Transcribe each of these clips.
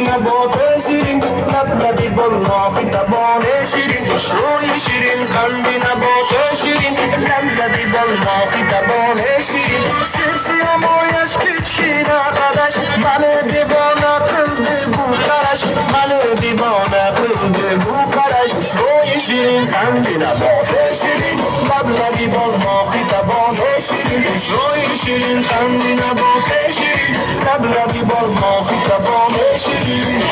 نبات شیرین لبلبی بلما خیتبان شیرین روی شیرین خندی نبات شیرین لبلبی بلما خیتبان شیرین سرسی امایش کچکی نقدش من دیوانه قلبی بو کرش من دیوانه قلبی بو کرش روی شیرین خندی نبات شیرین لبلبی بلما خیتبان شیرین روی شیرین خندی نبات شیرین لبلبی بلما خیتبان شیرین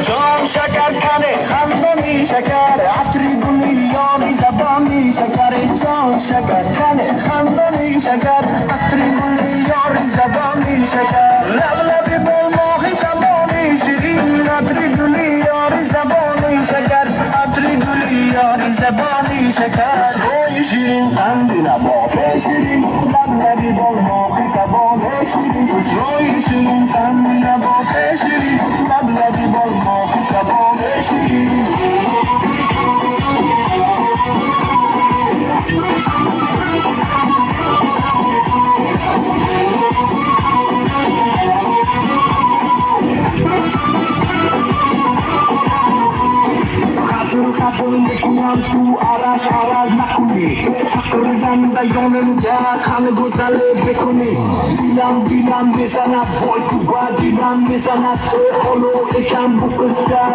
جان شکر کنه خندانی شکر عطری گلیانی زبانی شکر جان شکر کنه خندانی شکر عطری گلیانی زبانی شکر لبلبی بلما خیتبانی شیرین عطری گلیانی زبانی شکر عطری گلیانی زبانی شکر روی شیرین خندی نبات شیرین لبلبی بلما خیتبانی شیرین روی شیرین خندی نبات شیرین لبلبی بلما خیتبان شیرین خفر میکنم تو عرض نکنی چقردن بیانم همه گذله بکنی دیلم بزند وای تو با دیلم بزند حالو اکم بکشتر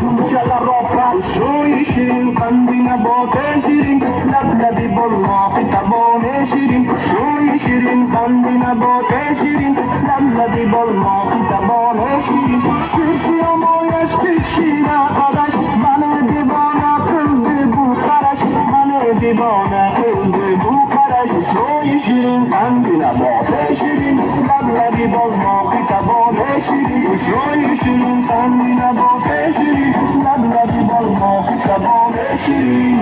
بونچه لراپت شوی شیرین خندی نبات شیرین لبلبی بلما خیتبان شیرین شوی شیرین خندی نبات شیرین لبلبی بلما خیتبان شیرین سرسی امایش کچکی نقدش من دیوانه قلبی بو کرش من دیوانه قلبی بو کرش شوی شیرین خندی نبات شیرین لبلبی بلما خیتبان شیرین شوی شیرین خندی نبات شیرین لبلبی بلما خیتبان شیرین